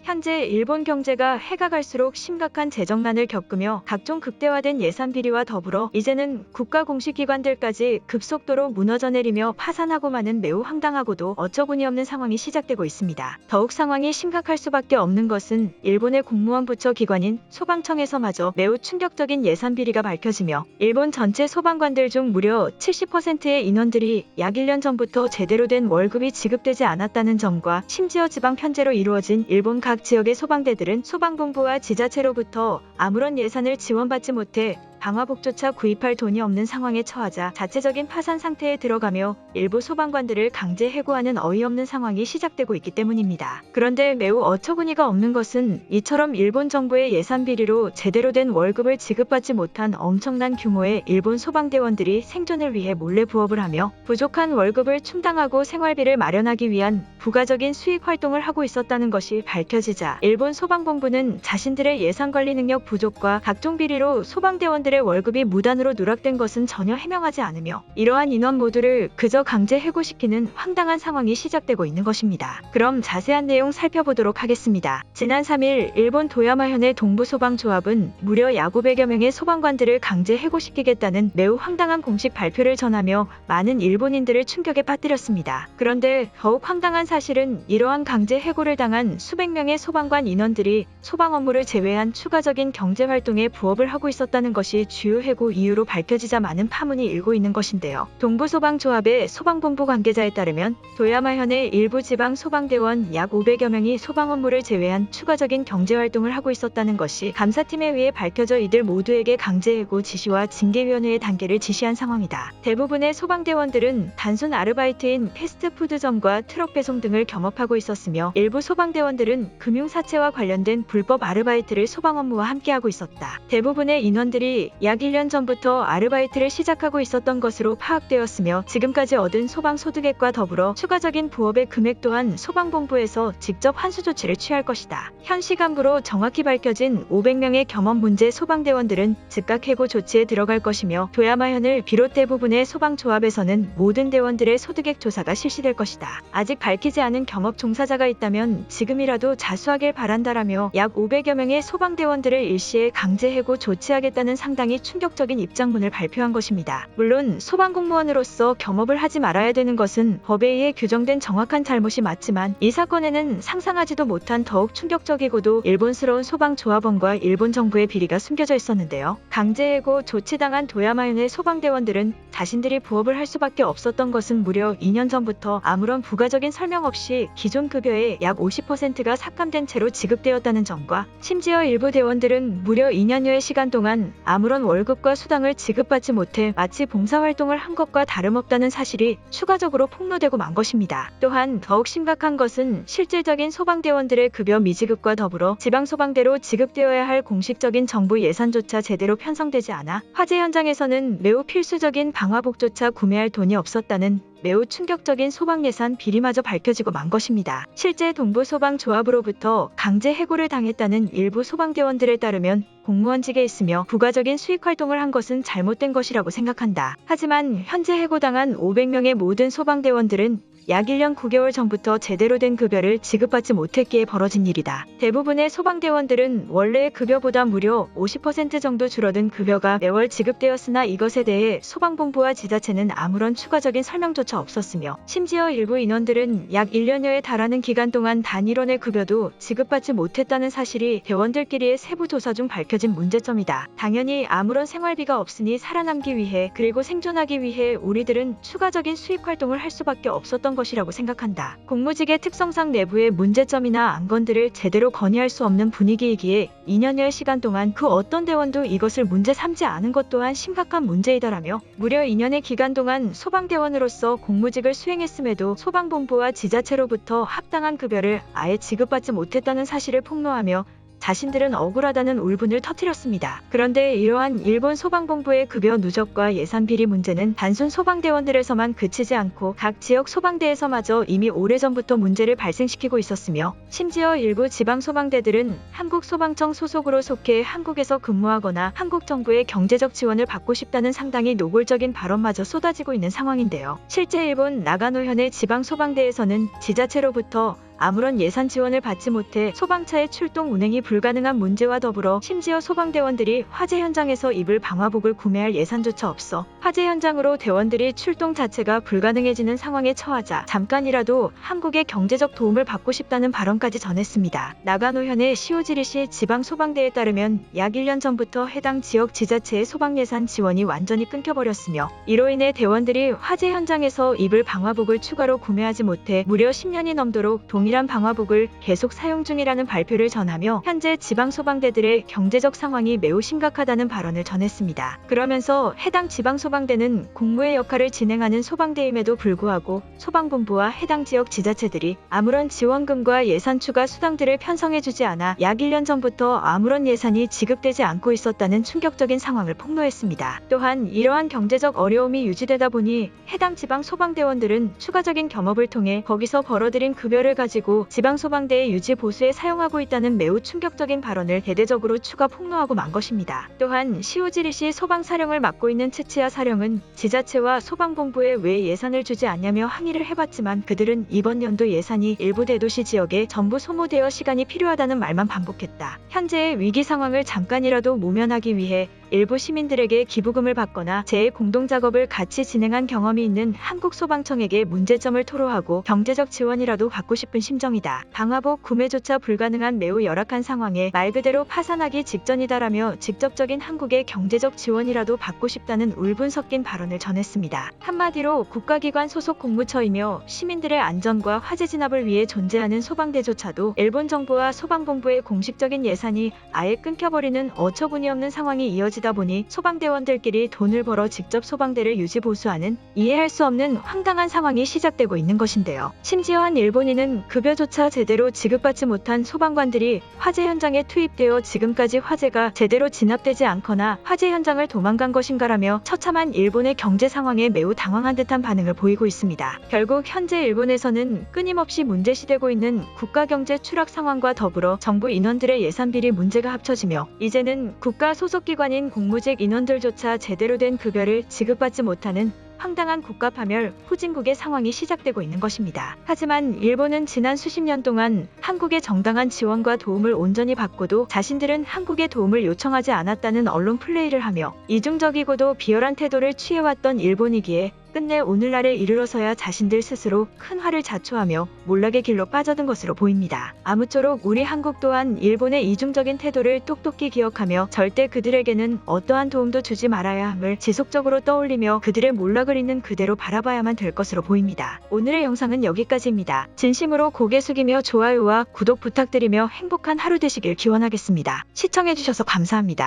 현재 일본 경제가 해가 갈수록 심각한 재정난을 겪으며 각종 극대화된 예산 비리와 더불어 이제는 국가 공식기관들까지 급속도로 무너져 내리며 파산하고 마는 매우 황당하고도 어처구니 없는 상황이 시작되고 있습니다. 더욱 상황이 심각할 수밖에 없는 것은 일본의 공무원 부처 기관인 소방청에서마저 매우 충격적인 예산 비리가 밝혀지며 일본 전체 소방관들 중 무려 70%의 인원들이 약 1년 전부터 제대로 된 월급이 지급되지 않았다는 점과 심지어 지방 편제로 이루어진 일본 각 지역의 소방대들은 소방본부와 지자체로부터 아무런 예산을 지원받지 못해 방화복조차 구입할 돈이 없는 상황에 처하자 자체적인 파산 상태에 들어가며 일부 소방관들을 강제 해고하는 어이없는 상황이 시작되고 있기 때문입니다. 그런데 매우 어처구니가 없는 것은 이처럼 일본 정부의 예산 비리로 제대로 된 월급을 지급받지 못한 엄청난 규모의 일본 소방대원들이 생존을 위해 몰래 부업을 하며 부족한 월급을 충당하고 생활비를 마련하기 위한 부가적인 수익 활동을 하고 있었다는 것이 밝혀지자 일본 소방본부는 자신들의 예산 관리 능력 부족과 각종 비리로 소방대원들의 월급이 무단으로 누락된 것은 전혀 해명하지 않으며 이러한 인원 모두를 그저 강제 해고시키는 황당한 상황이 시작되고 있는 것입니다. 그럼 자세한 내용 살펴보도록 하겠습니다. 지난 3일 일본 도야마현의 동부소방조합은 무려 약 500여 명의 소방관들을 강제 해고시키겠다는 매우 황당한 공식 발표를 전하며 많은 일본인들을 충격에 빠뜨렸습니다. 그런데 더욱 황당한 사실은 이러한 강제 해고를 당한 수백 명의 소방관 인원들이 소방 업무를 제외한 추가적인 경제활동에 부업을 하고 있었다는 것이 주요 해고 이유로 밝혀지자 많은 파문이 일고 있는 것인데요. 동부소방조합의 소방본부 관계자에 따르면 도야마현의 일부 지방 소방대원 약 500여 명이 소방 업무를 제외한 추가적인 경제활동을 하고 있었다는 것이 감사팀에 의해 밝혀져 이들 모두에게 강제해고 지시와 징계위원회의 단계를 지시한 상황이다. 대부분의 소방대원들은 단순 아르바이트인 패스트푸드점과 트럭 배송 등을 겸업하고 있었으며 일부 소방대원들은 금융사채와 관련된 불법 아르바이트를 소방 업무와 함께하고 있었다. 대부분의 인원들이 약 1년 전부터 아르바이트를 시작하고 있었던 것으로 파악되었으며 지금까지 얻은 소방 소득액과 더불어 추가적인 부업의 금액 또한 소방본부에서 직접 환수 조치를 취할 것이다. 현 시간부로 정확히 밝혀진 500명의 겸업 문제 소방대원들은 즉각 해고 조치에 들어갈 것이며 도야마현을 비롯 대부분의 소방조합에서는 모든 대원들의 소득액 조사가 실시될 것이다. 아직 밝히지 않은 겸업 종사자가 있다면 지금이라도 자수하길 바란다라며 약 500여 명의 소방대원들을 일시에 강제 해고 조치하겠다는 상당히 충격적인 입장문을 발표한 것입니다. 물론 소방공무원으로서 겸업을 하지 말아야 되는 것은 법에 의해 규정된 정확한 잘못이 맞지만 이 사건에는 상상하지도 못한 더욱 충격적이고도 일본스러운 소방조합원과 일본 정부의 비리가 숨겨져 있었는데요. 강제해고 조치당한 도야마현의 소방대원들은 자신들이 부업을 할 수밖에 없었던 것은 무려 2년 전부터 아무런 부가적인 설명 없이 기존 급여의 약 50%가 삭감된 채로 지급되었다는 점과 심지어 일부 대원들은 무려 2년여의 시간 동안 아무런 월급과 수당을 지급받지 못해 마치 봉사활동을 한 것과 다름없다는 사실이 추가적으로 폭로되고 만 것입니다. 또한 더욱 심각한 것은 실질적인 소방대원들의 급여 미지급과 더불어 지방소방대로 지급되어야 할 공식적인 정부 예산조차 제대로 편성되지 않아 화재 현장에서는 매우 필수적인 방화복조차 구매할 돈이 없었다는 매우 충격적인 소방예산 비리마저 밝혀지고 만 것입니다. 실제 동부소방조합으로부터 강제 해고를 당했다는 일부 소방대원들에 따르면 공무원직에 있으며 부가적인 수익활동을 한 것은 잘못된 것이라고 생각한다. 하지만 현재 해고당한 500명의 모든 소방대원들은 약 1년 9개월 전부터 제대로 된 급여를 지급받지 못했기에 벌어진 일이다. 대부분의 소방대원들은 원래의 급여보다 무려 50% 정도 줄어든 급여가 매월 지급되었으나 이것에 대해 소방본부와 지자체는 아무런 추가적인 설명조차 없었으며 심지어 일부 인원들은 약 1년여에 달하는 기간 동안 단일원의 급여도 지급받지 못했다는 사실이 대원들끼리의 세부 조사 중 밝혀진 문제점이다. 당연히 아무런 생활비가 없으니 살아남기 위해 그리고 생존하기 위해 우리들은 추가적인 수익활동을 할 수밖에 없었던 것이라고 생각한다. 공무직의 특성상 내부의 문제점이나 안건들을 제대로 건의할 수 없는 분위기이기에 2년여의 시간 동안 그 어떤 대원도 이것을 문제 삼지 않은 것 또한 심각한 문제이다라며 무려 2년의 기간 동안 소방대원으로서 공무직을 수행했음에도 소방본부와 지자체로부터 합당한 급여를 아예 지급받지 못했다는 사실을 폭로하며 자신들은 억울하다는 울분을 터뜨렸습니다. 그런데 이러한 일본 소방본부의 급여 누적과 예산 비리 문제는 단순 소방대원들에서만 그치지 않고 각 지역 소방대에서마저 이미 오래전부터 문제를 발생시키고 있었으며 심지어 일부 지방소방대들은 한국소방청 소속으로 속해 한국에서 근무하거나 한국 정부의 경제적 지원을 받고 싶다는 상당히 노골적인 발언마저 쏟아지고 있는 상황인데요. 실제 일본 나가노현의 지방소방대에서는 지자체로부터 아무런 예산 지원을 받지 못해 소방차의 출동 운행이 불가능한 문제와 더불어 심지어 소방대원들이 화재 현장에서 입을 방화복을 구매할 예산조차 없어 화재 현장으로 대원들이 출동 자체가 불가능해지는 상황에 처하자 잠깐이라도 한국의 경제적 도움을 받고 싶다는 발언까지 전했습니다. 나가노현의 시오지리시 지방소방대에 따르면 약 1년 전부터 해당 지역 지자체의 소방예산 지원이 완전히 끊겨버렸으며 이로 인해 대원들이 화재 현장에서 입을 방화복을 추가로 구매하지 못해 무려 10년이 넘도록 동일한 방화복을 계속 사용 중이라는 발표를 전하며 현재 지방소방대들의 경제적 상황이 매우 심각하다는 발언을 전했습니다. 그러면서 해당 지방소방대는 공무의 역할을 진행하는 소방대임에도 불구하고 소방본부와 해당 지역 지자체들이 아무런 지원금과 예산 추가 수당들을 편성해주지 않아 약 1년 전부터 아무런 예산이 지급되지 않고 있었다는 충격적인 상황을 폭로했습니다. 또한 이러한 경제적 어려움이 유지되다 보니 해당 지방 소방대원들은 추가적인 겸업을 통해 거기서 벌어들인 급여를 가지고 지방소방대의 유지 보수에 사용하고 있다는 매우 충격적인 발언을 대대적으로 추가 폭로하고 만 것입니다. 또한 시오지리시 소방사령을 맡고 있는 츠치야 사령은 지자체와 소방본부에 왜 예산을 주지 않냐며 항의를 해봤지만 그들은 이번 연도 예산이 일부 대도시 지역에 전부 소모되어 시간이 필요하다는 말만 반복했다. 현재의 위기 상황을 잠깐이라도 모면하기 위해 일부 시민들에게 기부금을 받거나 재해 공동작업을 같이 진행한 경험이 있는 한국소방청에게 문제점을 토로하고 경제적 지원이라도 받고 싶은 심정이다. 방화복 구매조차 불가능한 매우 열악한 상황에 말 그대로 파산하기 직전이다라며 직접적인 한국의 경제적 지원이라도 받고 싶다는 울분 섞인 발언을 전했습니다. 한마디로 국가기관 소속 공무처이며 시민들의 안전과 화재 진압을 위해 존재하는 소방대조차도 일본 정부와 소방본부의 공식적인 예산이 아예 끊겨버리는 어처구니없는 상황이 이어지다 보니 소방대원들끼리 돈을 벌어 직접 소방대를 유지 보수하는 이해할 수 없는 황당한 상황이 시작되고 있는 것인데요. 심지어 한 일본인은 급여조차 제대로 지급받지 못한 소방관들이 화재 현장에 투입되어 지금까지 화재가 제대로 진압되지 않거나 화재 현장을 도망간 것인가라며 처참한 일본의 경제 상황에 매우 당황한 듯한 반응을 보이고 있습니다. 결국 현재 일본에서는 끊임없이 문제시되고 있는 국가경제 추락 상황과 더불어 정부 인원들의 예산 비리 문제가 합쳐지며 이제는 국가 소속기관인 공무직 인원들조차 제대로 된 급여를 지급받지 못하는 황당한 국가파멸 후진국의 상황이 시작되고 있는 것입니다. 하지만 일본은 지난 수십 년 동안 한국의 정당한 지원과 도움을 온전히 받고도 자신들은 한국의 도움을 요청하지 않았다는 언론 플레이를 하며 이중적이고도 비열한 태도를 취해왔던 일본이기에 끝내 오늘날에 이르러서야 자신들 스스로 큰 화를 자초하며 몰락의 길로 빠져든 것으로 보입니다. 아무쪼록 우리 한국 또한 일본의 이중적인 태도를 똑똑히 기억하며 절대 그들에게는 어떠한 도움도 주지 말아야 함을 지속적으로 떠올리며 그들의 몰락을 있는 그대로 바라봐야만 될 것으로 보입니다. 오늘의 영상은 여기까지입니다. 진심으로 고개 숙이며 좋아요와 구독 부탁드리며 행복한 하루 되시길 기원하겠습니다. 시청해주셔서 감사합니다.